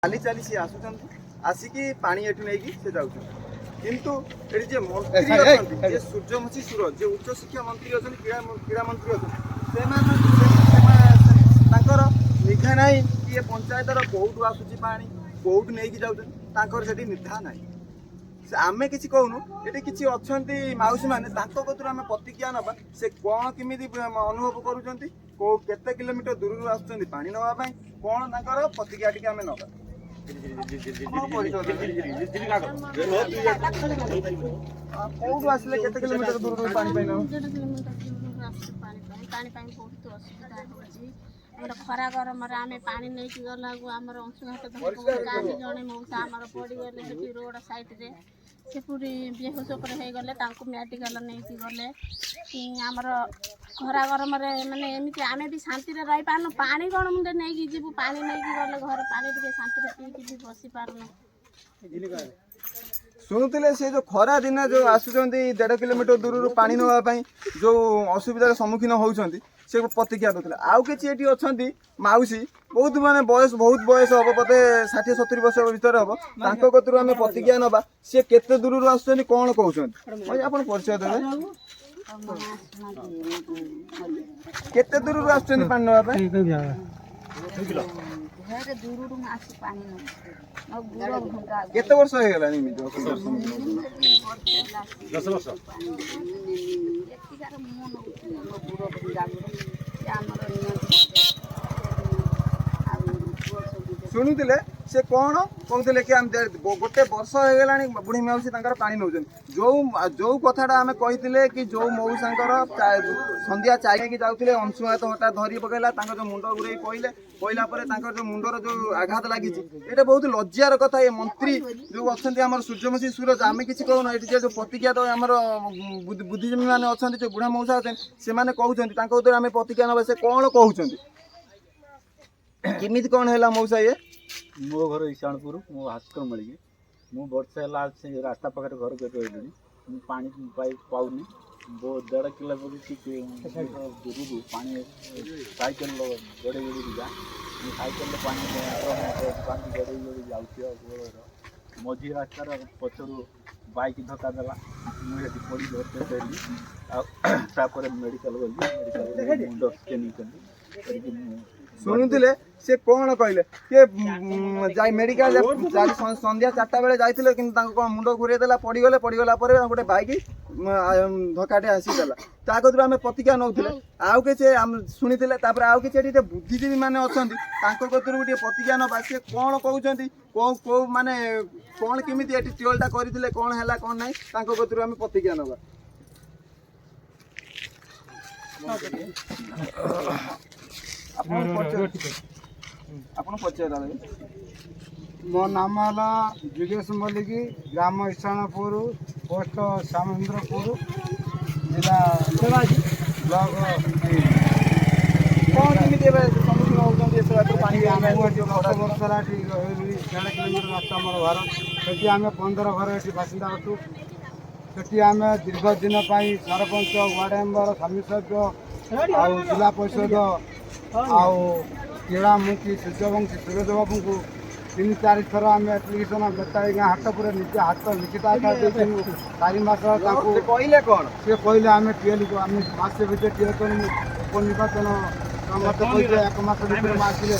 ଚାଲି ଚାଲି ସିଏ ଆସୁଛନ୍ତି, ଆସିକି ପାଣି ଏଠୁ ନେଇକି ସେ ଯାଉଛନ୍ତି। କିନ୍ତୁ ଏଠି ଯେ ମନ୍ତ୍ରୀ ଅଛନ୍ତି, ଯେ ସୂର୍ଯ୍ୟମୁଖୀ ସୁର, ଯେ ଉଚ୍ଚଶିକ୍ଷା ମନ୍ତ୍ରୀ ଅଛନ୍ତି, କ୍ରୀଡ଼ା ମନ୍ତ୍ରୀ ଅଛନ୍ତି, ତାଙ୍କର ନିଘା ନାହିଁ କି ଏ ପଞ୍ଚାୟତର କୋଉଠୁ ଆସୁଛି ପାଣି, କୋଉଠୁ ନେଇକି ଯାଉଛନ୍ତି, ତାଙ୍କର ସେଠି ନିଧା ନାହିଁ। ଆମେ କିଛି କହୁନୁ, ଏଠି କିଛି ଅଛନ୍ତି ମାଉସୀ ମାନେ, ତାଙ୍କ କତୁରୁ ଆମେ ପ୍ରତିକ୍ରିୟା ନେବା, ସେ କ'ଣ କେମିତି ଅନୁଭବ କରୁଛନ୍ତି, କେତେ କିଲୋମିଟର ଦୂରରୁ ଆସୁଛନ୍ତି ପାଣି ନେବା ପାଇଁ, କ'ଣ ତାଙ୍କର ପ୍ରତିକ୍ରିୟା ଟିକେ ଆମେ ନେବା। କୋଉଠୁ ଆସିଲେ କେତେ କିଲୋମିଟର ଦୂରରୁ ପାଣି ପାଇଁ ନେବ? ପାଣି ପାଇଁ ବହୁତ ଅସୁବିଧା ହେଉଛି। ଆମର ଖରା ଗରମରେ ଆମେ ପାଣି ନେଇକି ଗଲାକୁ ଆମର ଅଂଶୁଘାତ କାଲି ଜଣେ ମଉସା ଆମର ପଡ଼ିଗଲେ ସେଠି ରୋଡ଼ ସାଇଡ଼ରେ, ସେ ପୁରୀ ବେହୋସ ଉପରେ ହେଇଗଲେ, ତାଙ୍କୁ ମେଡ଼ିକାଲ ନେଇକି ଗଲେ। ଆମର ଖରା ଗରମରେ ମାନେ ଏମିତି ଆମେ ବି ଶାନ୍ତିରେ ରହିପାରୁନୁ। ପାଣି କ'ଣ ମୁଣ୍ଡେ ନେଇକି ଯିବୁ, ପାଣି ନେଇକି ଗଲେ ଘରେ ପାଣି ଟିକେ ଶାନ୍ତିରେ ପିଇକି ବି ବସିପାରୁନୁ। ଶୁଣୁଥିଲେ ସେ ଯୋଉ ଖରା ଦିନେ ଯୋଉ ଆସୁଛନ୍ତି 1.5 କିଲୋମିଟର ଦୂରରୁ ପାଣି ନେବା ପାଇଁ ଯୋଉ ଅସୁବିଧାର ସମ୍ମୁଖୀନ ହଉଛନ୍ତି, ସେ ପ୍ରତିକ୍ରିୟା ଦେଉଥିଲେ। ଆଉ କିଛି ଏଠି ଅଛନ୍ତି ମାଉସୀ, ବହୁତ ମାନେ ବହୁତ ବୟସ ହବ, ବୋଧେ 60-70 ବର୍ଷ ଭିତରେ ହବ, ତାଙ୍କ କତରୁ ଆମେ ପ୍ରତିକ୍ରିୟା ନେବା। ସିଏ କେତେ ଦୂରରୁ ଆସୁଛନ୍ତି, କ'ଣ କହୁଛନ୍ତି, ଆପଣ ପରିଚୟ ଦେବେ। କେତେ ଦୂରରୁ ଆସୁଛନ୍ତି ପାଣି ନେବା ପାଇଁ? କେତେ ବର୍ଷ ହେଇଗଲାଣି? 10 ବର୍ଷ। ଶୁଣୁଥିଲେ ସେ କ'ଣ କହୁଥିଲେ କି ଆମେ 1 ବର୍ଷ ହେଇଗଲାଣି ବୁଢ଼ୀ ମାଉସୀ ତାଙ୍କର ପାଣି ନେଉଛନ୍ତି। ଯୋଉ କଥାଟା ଆମେ କହିଥିଲେ କି ଯୋଉ ମଉସାଙ୍କର ସନ୍ଧ୍ୟା ଚାଲିକି ଯାଉଥିଲେ, ଅଂଶୁଘାତ ହଠାତ୍ ଧରି ପକେଇଲା, ତାଙ୍କର ଯୋଉ ମୁଣ୍ଡ ଘୁରେଇ ପଇଲା ପରେ ତାଙ୍କର ଯୋଉ ମୁଣ୍ଡର ଯୋଉ ଆଘାତ ଲାଗିଛି, ଏଇଟା ବହୁତ ଲଜ୍ଜାର କଥା। ଏ ମନ୍ତ୍ରୀ ଯୋଉ ଅଛନ୍ତି ଆମର ସୂର୍ଯ୍ୟମୁଖୀ ସୁରଜ, ଆମେ କିଛି କହୁନୁ। ଏଠି ଯୋଉ ପ୍ରତିକ୍ରିୟା ତ ଆମର ବୁଦ୍ଧିଜୀବୀ ମାନେ ଅଛନ୍ତି, ଯୋଉ ବୁଢ଼ା ମଉସା ଅଛନ୍ତି, ସେମାନେ କହୁଛନ୍ତି, ତାଙ୍କ ଭିତରେ ଆମେ ପ୍ରତିକ୍ରିୟା ନେବା। ସେ କ'ଣ କହୁଛନ୍ତି, କେମିତି କ'ଣ ହେଲା ମଉସା? ମୋ ଘର ଇଶାଣପୁର, ମୋ ଭାସ୍କର ମଳିକି। ମୁଁ ବର୍ଷେ ହେଲା ସେ ରାସ୍ତା ପାଖରେ ଘର କରି ରହିଲିଣି। ମୁଁ ପାଣି ପାଉନି। 1.5 କିଲୋମିଟର ଦୂରରୁ ପାଣି ସାଇକେଲ ଗଡ଼େଇ ଯା। ମୁଁ ସାଇକେଲରେ ପାଣି ଗଡ଼େଇ ଯାଉଛି। ମଝି ରାସ୍ତାର ପଛରୁ ବାଇକ୍ ଧକ୍କା ଦେଲା। ମୁଁ ସେଠି ପଡ଼ି ଧରିତେ ପାଇଲି। ଆଉ ତାପରେ ମେଡ଼ିକାଲ ଗଲି, ମେଡ଼ିକାଲ ମୁଣ୍ଡ ସ୍କାନିଂ କଲି। ଶୁଣୁଥିଲେ ସେ କ'ଣ କହିଲେ, କିଏ ଯାଇ ମେଡ଼ିକାଲ ସନ୍ଧ୍ୟା 4ଟା ବେଳେ ଯାଇଥିଲେ, କିନ୍ତୁ ତାଙ୍କୁ କ'ଣ ମୁଣ୍ଡ ଘୁରେଇ ଦେଲା, ପଡ଼ିଗଲା ପରେ ଗୋଟେ ବାଇକ୍ ଧକ୍କାଟେ ଆସିଗଲା। ତା କତରୁ ଆମେ ପ୍ରତିକ୍ରିୟା ନେଉଥିଲେ। ଆଉ କିଛି ଶୁଣିଥିଲେ। ତାପରେ ଆଉ କିଛି ଏଠି ବୁଦ୍ଧିଜୀବୀ ମାନେ ଅଛନ୍ତି, ତାଙ୍କ କତରୁ ଟିକେ ପ୍ରତିକ୍ରିୟା ନେବା। ସେ କ'ଣ କହୁଛନ୍ତି, କୋଉ ମାନେ କ'ଣ କେମିତି ଏଠି ଟ୍ୟୁବଲଟା କରିଥିଲେ, କ'ଣ ହେଲା କ'ଣ ନାହିଁ, ତାଙ୍କ କତରୁ ଆମେ ପ୍ରତିକ୍ରିୟା ନେବା। ଆପଣ ପରିଚୟ ଦେବେ। ମୋ ନାମ ହେଲା ଯୋଗେଶ ମଲ୍ଲିକ, ଗ୍ରାମ ଇଶାଣପୁର, ପୋଷ୍ଟ ସାମେନ୍ଦ୍ରପୁର, ଜିଲ୍ଲା ବ୍ଲକ। କ'ଣ କେମିତି ଏବେ ସମ୍ମୁଖୀନ ହେଉଛନ୍ତି? ପାଣି 10 ବର୍ଷ ହେଲା ଏଠି 1.5 କିଲୋମିଟର ରାସ୍ତା ଆମର ଘର। ସେଠି ଆମେ 15 ଘର ଏଠି ବାସିନ୍ଦା ଅଛୁ। ସେଠି ଆମେ ଦୀର୍ଘ ଦିନ ପାଇଁ ସରପଞ୍ଚ, ୱାର୍ଡ଼ ମେମ୍ବର, ସ୍ୱାମୀ ସଭ୍ୟ, ଆଉ ଜିଲ୍ଲା ପରିଷଦ, ଆଉ କ୍ରୀଡ଼ାମନ୍ତ୍ରୀ ସୂର୍ଯ୍ୟବଂଶୀ ସୁରଜ ବାବୁଙ୍କୁ 3-4 ଥର ଆମେ ଆପ୍ଲିକେସନ ବେତାଳି ଗାଁ ହାଟପୁରରେ ନିଜେ ହାତ ଲିଖିତ ଆକାର ଦେଇଥିଲୁ। 4 ମାସ ତାଙ୍କୁ କହିଲେ କ'ଣ? ସେ କହିଲେ ଆମେ ଟିଏଲ୍କୁ ଆମେ ମାସେ ଭିତରେ ଟିଏଲ୍ କରିବୁ। ଉପନିର୍ବାଚନ ମତେ କହିଲେ 1 ମାସ ଭିତରେ ଆସିଲେ